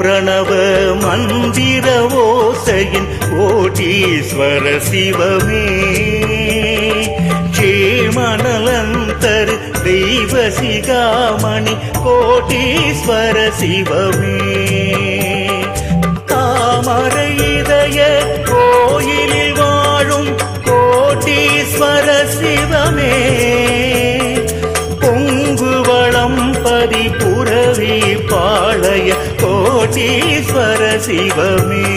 பிரணவ மந்திர ஓசையின் கோட்டீஸ்வர சிவமே ஜேமனலந்தர் தெய்வ சிகாமணி கோட்டீஸ்வர சிவமே தாமரை இதய கோயிலில் வாழும் கோட்டீஸ்வர சிவமே பொங்குவளம் பதிபுரவி பாளைய கோட்டீஸ்வர சிவமே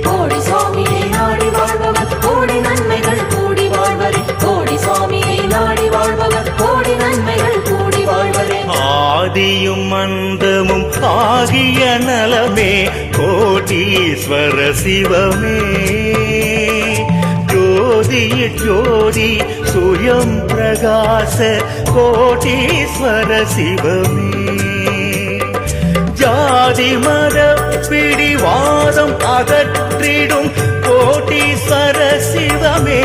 கோடி சுவாமியை நாடி வாழ்பவர் கோடி நன்மைகள் கூடி வாழ்வரே கோடி சுவாமியை நாடி வாழ்பவர் கோடி நன்மைகள் கூடி வாழ்வரே ஆதியும் அந்தமும் ஆகிய நலமே கோட்டீஸ்வர சிவமே ஜோதிய ஜோதி சுயம் பிரகாச கோட்டீஸ்வர சிவமே ஜாதி மத பிடிவாதம் அகற்றிடும் கோட்டீஸ்வர சிவமே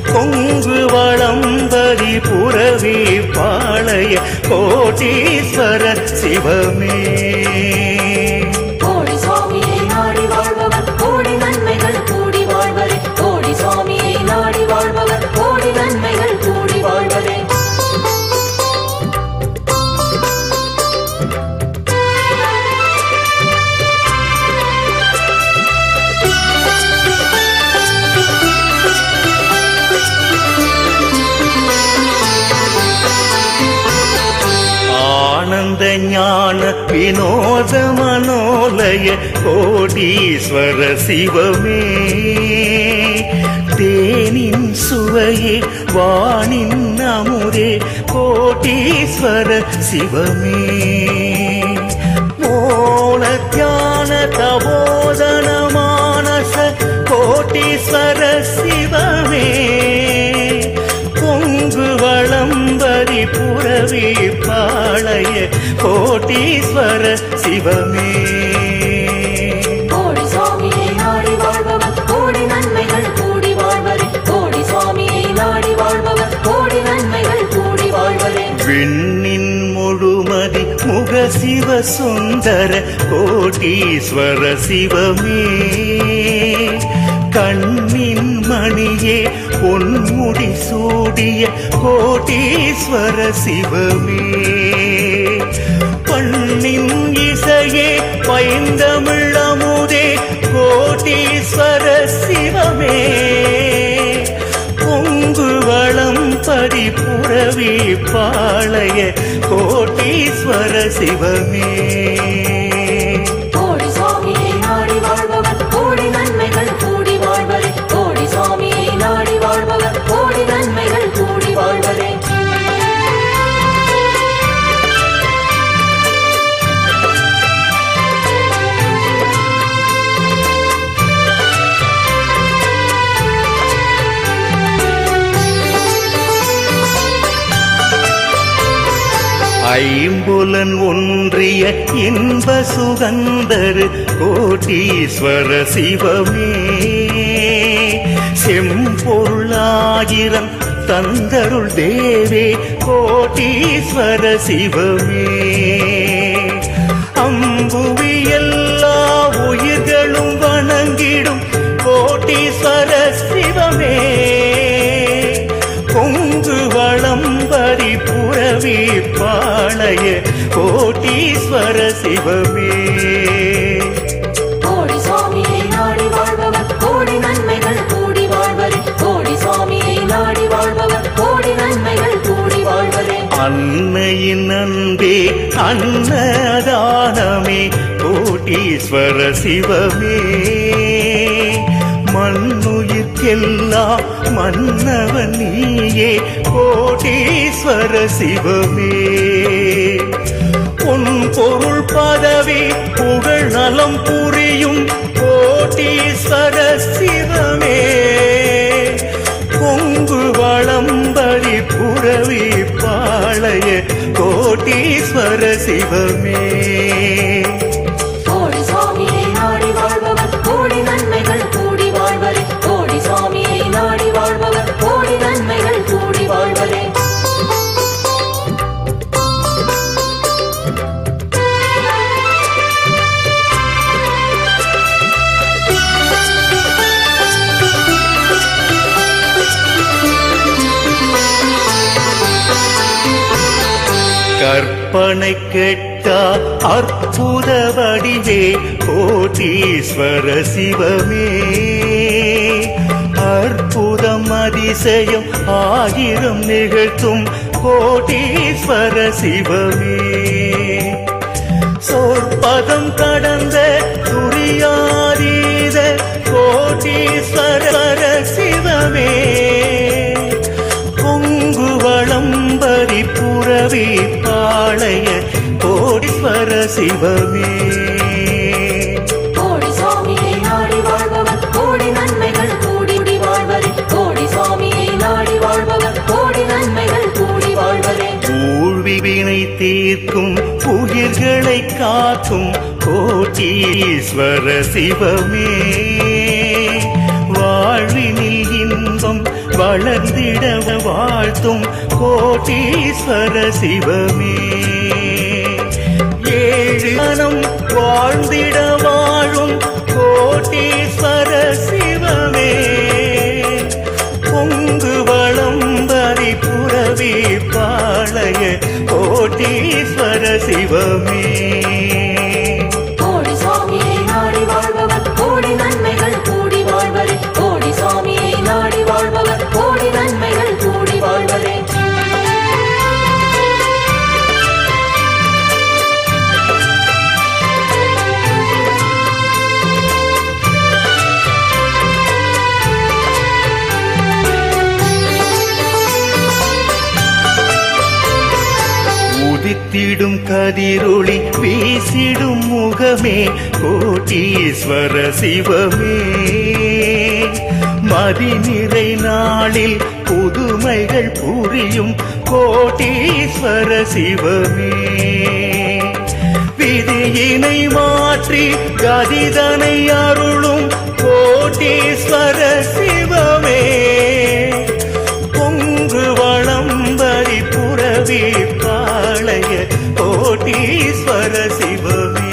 பொங்கு வளம்பதி புரவி பாளைய கோட்டீஸ்வர சிவமே கோடி சுவாமியை நாடி வாழ்பவர் கோடி நன்மைகள் கூடி வாழ்வரே கோடி சுவாமியை நாடி வாழ்பவர் கோடி நன்மைகள் கூடி வாழ்வரே ஆனந்த ஞான வினோத மனோலய கோடீஸ்வர சிவமே தேனின் சுவையே வானின் அமுதே கோடீஸ்வர சிவமே மோன தியான தபோதன மானச கோட்டீஸ்வர சிவமே பொங்கு வளம்பரி புரவி பாளைய கோட்டீஸ்வர சிவமே கோடி சுவாமியை நாடி வாழ்பவர் கோடி நன்மைகள் கூடி வாழ்வரே கோடி சுவாமியை நாடி வாழ்பவர் கோடி நன்மைகள் கூடி வாழ்வரே விண்ணின் முழுமதி முக சிவ சுந்தர கோட்டீஸ்வர சிவமே கண்ணின் மணியே பொன்முடி சூடிய கோட்டீஸ்வர சிவமே பண்ணின் இசையே பைந்தமிழமுதே கோட்டீஸ்வர சிவமே பொங்கு வளம் பரிபுரவி பாளைய கோட்டீஸ்வர சிவமே கோடி சுவாமியை நாடி வாழ்பவர் கோடி நன்மைகள் கூடி வாழ்வரே கோடி சுவாமியை நாடி வாழ்பவர் கோடி நன்மைகள் கூடி வாழ்வரே ஐம்புலன் ஒன்றிய இன்ப சுகந்தரு கோட்டீஸ்வர சிவமே செம்பொருளாயிரம் தந்தருள் தேவே கோட்டீஸ்வர சிவமே அம்புவி எல்லா உயிர்களும் வணங்கிடும் கோட்டீஸ்வர சிவமே பொங்கு வளம்பரி புரவி பாளைய கோட்டீஸ்வர சிவமே கோடி சுவாமியை நாடி வாழ்பவர் கோடி நன்மைகள் கூடி வாழ்வரே கோடி சுவாமியை நாடி வாழ்பவர் கோடி நன்மைகள் கூடி வாழ்வரே அன்னையின் அன்பே அன்னதானமே கோட்டீஸ்வர சிவமே மண்ணுயிர்க்கெல்லாம் மன்னவன் நீயே கோட்டீஸ்வர சிவமே உன் பொருள் பதவி புகழ் நலம் புரியும் கோட்டீஸ்வர சிவமே பொங்கு வளம்பரி புரவி பாளைய கோட்டீஸ்வர சிவமே கோடி சுவாமியை நாடி வாழ்பவர் கோடி நன்மைகள் கூடி வாழ்வரே கோடி சுவாமியை நாடி வாழ்பவர் கோடி நன்மைகள் கூடி வாழ்வரே கற்பனை கெட்டா அற்புத வடிவே கோட்டீஸ்வர சிவமே அற்புதம் அதிசயம் ஆயிரம் நிகழ்த்தும் கோட்டீஸ்வர சிவமே சொற்பதம் கடந்த துரியாதீத கோட்டீஸ்வர சிவமே பொங்கு வளம்பரி புரவி பாளைய கோடீஸ்வர சிவமே கோடி சுவாமியை நாடி வாழ்பவர் கோடி நன்மைகள் கூடி வாழ்வரே கோடி சுவாமியை நாடி வாழ்பவர் கோடி நன்மைகள் கூடி வாழ்வரே ஊழ்வினை தீர்க்கும் உயிர்களை காக்கும் கோட்டீஸ்வர சிவமே வாழ்வினில் இன்பம் வளர்ந்திட வாழ்த்தும் கோட்டீஸ்வர சிவமே ஏழு மனம் வாழ்ந்திட வாழும் கோட்டீஸ்வர சிவமே பொங்கு வளம்பரி புரவி பாளைய கோட்டீஸ்வர சிவமே கோடி சுவாமியை நாடி வாழ்பவர் கோடி நன்மைகள் கூடி வாழ்வரே கோடி சுவாமியை நாடி வாழ்பவர் கோடி நன்மைகள் கூடி வாழ்வரே உதித்திடும் கதிரொளி வீசிடும் முகமே கோட்டீஸ்வர சிவமே மதிநிறை நாளில் புதுமைகள் புரியும் கோட்டீஸ்வர சிவமே விதியினை மாற்றி கதிதனை அருளும் கோட்டீஸ்வர சிவமே பொங்கு வளம்பரி புரவி பாளைய கோட்டீஸ்வர சிவமே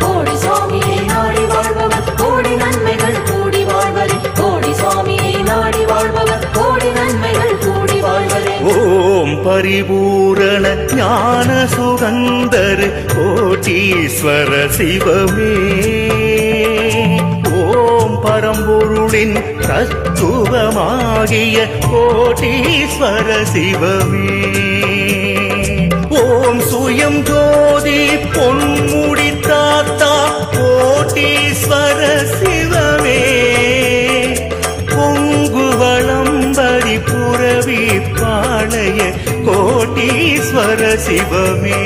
கோடி சுவாமியை நாடி வாழ்பவர் கோடி நன்மைகள் கூடி வாழ்வரே கோடி சுவாமியை நாடி வாழ்பவர் கோடி நன்மைகள் கூடி வாழ்வரே ஓம் பரிபூரண ஞான சுகந்தர் கோட்டீஸ்வர சிவமே ஓம் பரம்பொருளின் தத்துவமாகிய கோட்டீஸ்வர சிவமே ஓம் சுயம் ஜோதி பொன்முடி தாத்தா கோட்டீஸ்வர சிவமே பொங்கு வளம்பரி புரவி பாளைய கோட்டீஸ்வர சிவமே